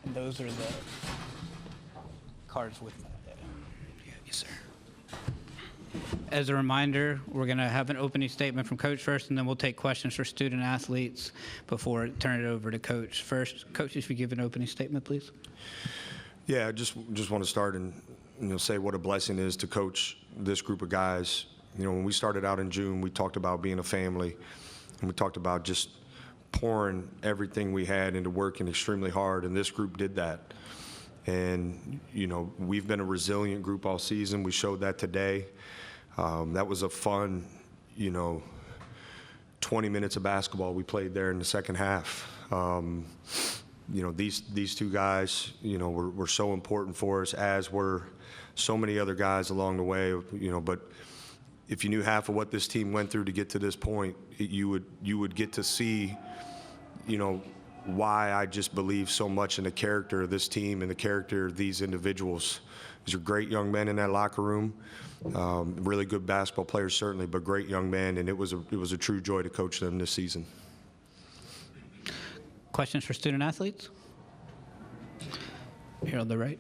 And those are the cards with that. Yes, sir. As a reminder, we're going to have an opening statement from Coach first, and then we'll take questions for student athletes before turn it over to Coach. First, Coach, if you give an opening statement, please. Yeah, I just want to start and say what a blessing it is to coach this group of guys. When we started out in June, we talked about being a family, and we talked about just pouring everything we had into working extremely hard, and this group did that. And we've been a resilient group all season. We showed that today. That was a fun 20 minutes of basketball we played there in the second half. These two guys, were so important for us, as were so many other guys along the way, but if you knew half of what this team went through to get to this point, you would get to see, why I just believe so much in the character of this team and the character of these individuals. These are great young men in that locker room, really good basketball players certainly, but great young men, and it was a true joy to coach them this season. Questions for student athletes? Here on the right.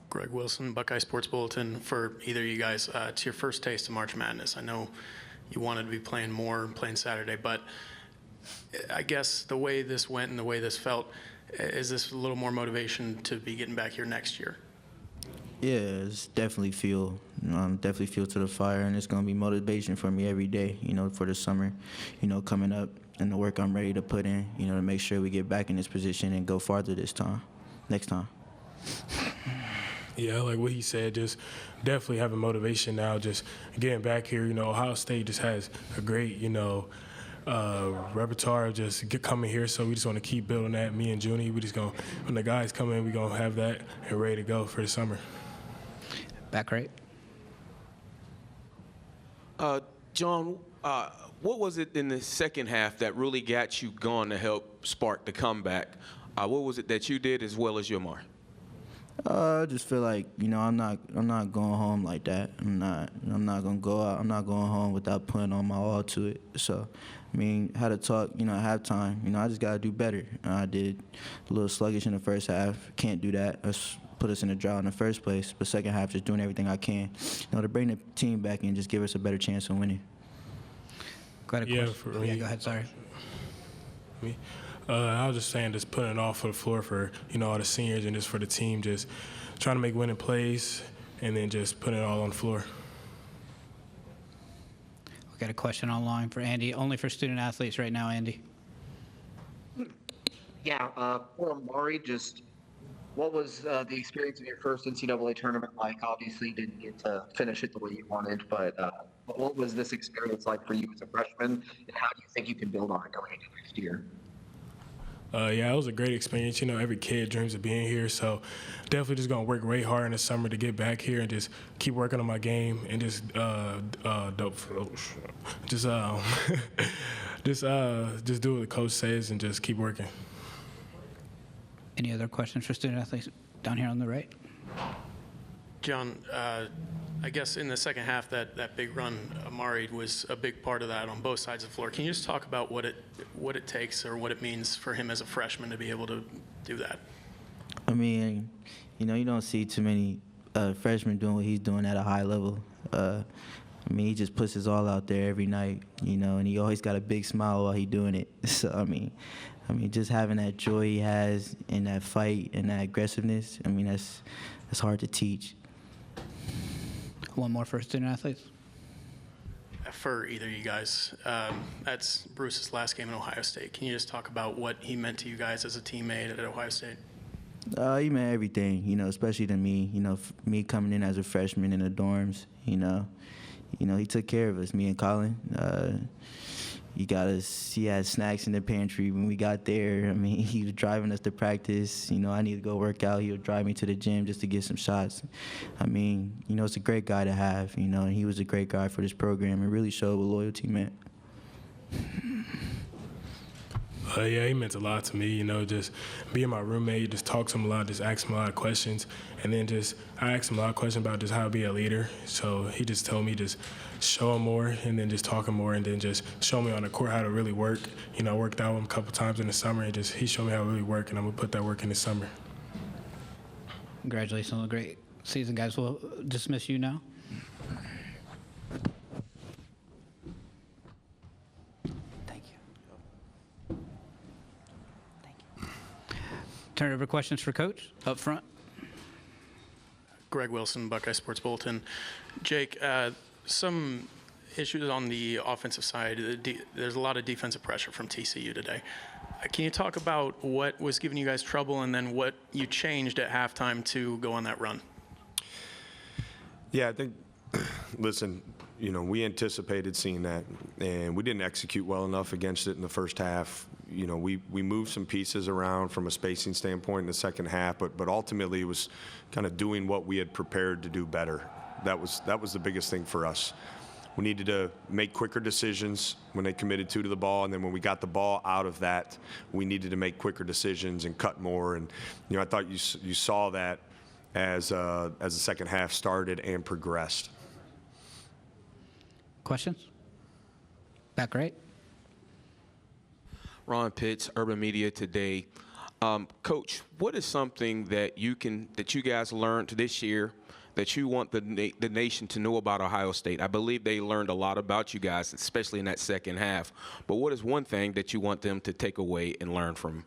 Greg Wilson, Buckeye Sports Bulletin. For either of you guys, it's your first taste of March Madness. I know you wanted to be playing more, playing Saturday, but I guess the way this went and the way this felt, is this a little more motivation to be getting back here next year? Yeah, it's definitely fuel. Definitely fuel to the fire, and it's going to be motivation for me every day, for the summer, coming up, and the work I'm ready to put in, to make sure we get back in this position and go farther next time. Yeah, like what he said, just definitely having motivation now, just getting back here. Ohio State just has a great, repertoire of just coming here, so we just want to keep building that. Me and Junie, we just when the guys come in, we're going to have that and ready to go for the summer. Back right. John, what was it in the second half that really got you going to help spark the comeback? What was it that you did as well as Amare? I just feel like I'm not going home like that. I'm not gonna go out. I'm not going home without putting on my all to it. So, had a talk, at halftime. I just gotta do better. I did a little sluggish in the first half. Can't do that. That's put us in a drought in the first place. But second half, just doing everything I can, to bring the team back and just give us a better chance of winning. Go ahead. Yeah, for me. Yeah, go ahead. Sorry. Me. I was just saying, just putting it all for the floor for all the seniors and just for the team, just trying to make winning plays and then just putting it all on the floor. We got a question online for Andy, only for student athletes right now, Andy. Yeah, for Amare, just what was the experience of your first NCAA tournament like? Obviously, you didn't get to finish it the way you wanted, but what was this experience like for you as a freshman, and how do you think you can build on it going into next year? Yeah, it was a great experience. Every kid dreams of being here, so definitely just gonna work way hard in the summer to get back here and just keep working on my game and just just do what the coach says and just keep working. Any other questions for student athletes down here on the right? John, I guess in the second half, that big run, Amare was a big part of that on both sides of the floor. Can you just talk about what it takes or what it means for him as a freshman to be able to do that? You don't see too many freshmen doing what he's doing at a high level. He just puts his all out there every night, and he always got a big smile while he's doing it. So, just having that joy he has in that fight and that aggressiveness, that's hard to teach. One more for student athletes. For either of you guys, that's Bruce's last game in Ohio State. Can you just talk about what he meant to you guys as a teammate at Ohio State? He meant everything, especially to me. Me coming in as a freshman in the dorms, he took care of us, me and Colin. He had snacks in the pantry when we got there. He was driving us to practice. I need to go work out. He would drive me to the gym just to get some shots. It's a great guy to have, and he was a great guy for this program and really showed what loyalty meant. Yeah, he meant a lot to me, just being my roommate, just talk to him a lot, just ask him a lot of questions. And then I asked him a lot of questions about just how to be a leader. So he just told me just show him more and then just talk him more and then just show me on the court how to really work. I worked out with him a couple times in the summer and he showed me how to really work, and I'm going to put that work in the summer. Congratulations on a great season, guys. We'll dismiss you now. Thank you. Thank you. Turn it over to questions for Coach up front. Greg Wilson, Buckeye Sports Bulletin. Jake, some issues on the offensive side. There's a lot of defensive pressure from TCU today. Can you talk about what was giving you guys trouble and then what you changed at halftime to go on that run? Yeah, I think, listen, we anticipated seeing that, and we didn't execute well enough against it in the first half. We moved some pieces around from a spacing standpoint in the second half, but ultimately it was kind of doing what we had prepared to do better. That was the biggest thing for us. We needed to make quicker decisions when they committed to the ball, and then when we got the ball out of that, we needed to make quicker decisions and cut more. And I thought you saw that as the second half started and progressed. Questions? Back right. Ron Pitts, Urban Media Today. Coach, what is something that you guys learned this year that you want the nation to know about Ohio State? I believe they learned a lot about you guys, especially in that second half. But what is one thing that you want them to take away and learn from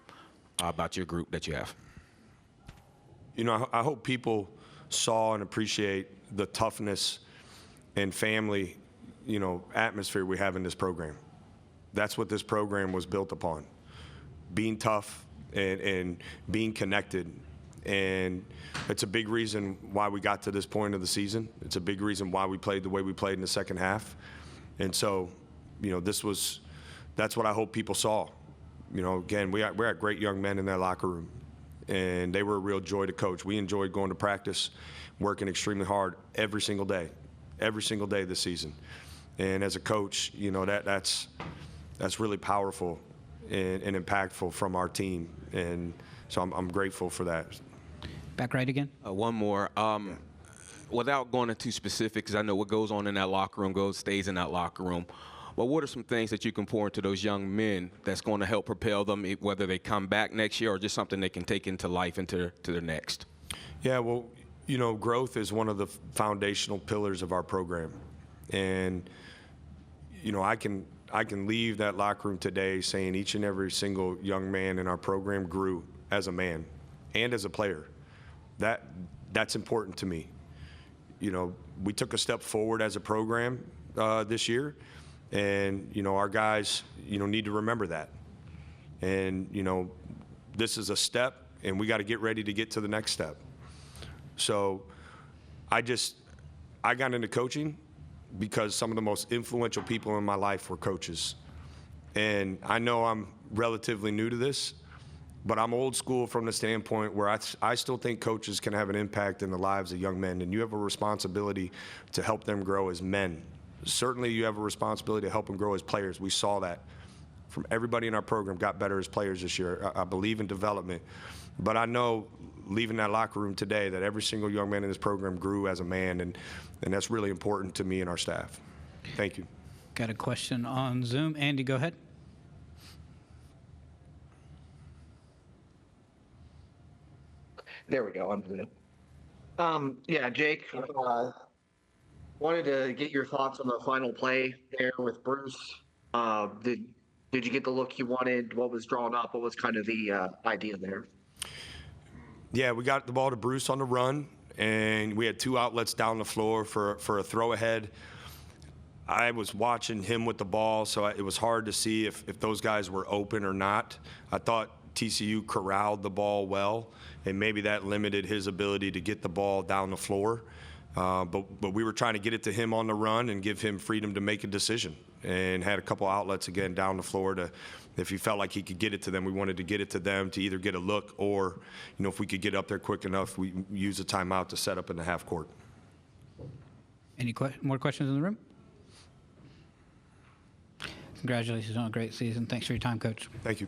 about your group that you have? I hope people saw and appreciate the toughness and family, atmosphere we have in this program. That's what this program was built upon, being tough and being connected. And it's a big reason why we got to this point of the season. It's a big reason why we played the way we played in the second half. And so, that's what I hope people saw. Again, we had great young men in that locker room, and they were a real joy to coach. We enjoyed going to practice, working extremely hard every single day this season. And as a coach, that's really powerful and impactful from our team. And so I'm grateful for that. Back right again. One more. Without going into specifics, I know what goes on in that locker room stays in that locker room. But what are some things that you can pour into those young men that's going to help propel them, whether they come back next year or just something they can take into life, into their next? Yeah, well, growth is one of the foundational pillars of our program. And, I can leave that locker room today saying each and every single young man in our program grew as a man and as a player. That's important to me. We took a step forward as a program this year, and our guys need to remember that. And this is a step, and we got to get ready to get to the next step. So I got into coaching because some of the most influential people in my life were coaches. And I know I'm relatively new to this, but I'm old school from the standpoint where I still think coaches can have an impact in the lives of young men, and you have a responsibility to help them grow as men. Certainly you have a responsibility to help them grow as players. We saw that from everybody in our program got better as players this year. I believe in development. But I know leaving that locker room today that every single young man in this program grew as a man, and that's really important to me and our staff. Thank you. Got a question on Zoom. Andy, go ahead. There we go. I'm good. Yeah, Jake, wanted to get your thoughts on the final play there with Bruce. Did you get the look you wanted? What was drawn up? What was kind of the idea there? Yeah, we got the ball to Bruce on the run, and we had two outlets down the floor for a throw ahead. I was watching him with the ball, so it was hard to see if those guys were open or not. I thought TCU corralled the ball well, and maybe that limited his ability to get the ball down the floor. But we were trying to get it to him on the run and give him freedom to make a decision, and had a couple outlets again down the floor to, if he felt like he could get it to them, we wanted to get it to them to either get a look or, if we could get up there quick enough, we use a timeout to set up in the half court. Any more questions in the room? Congratulations on a great season. Thanks for your time, Coach. Thank you.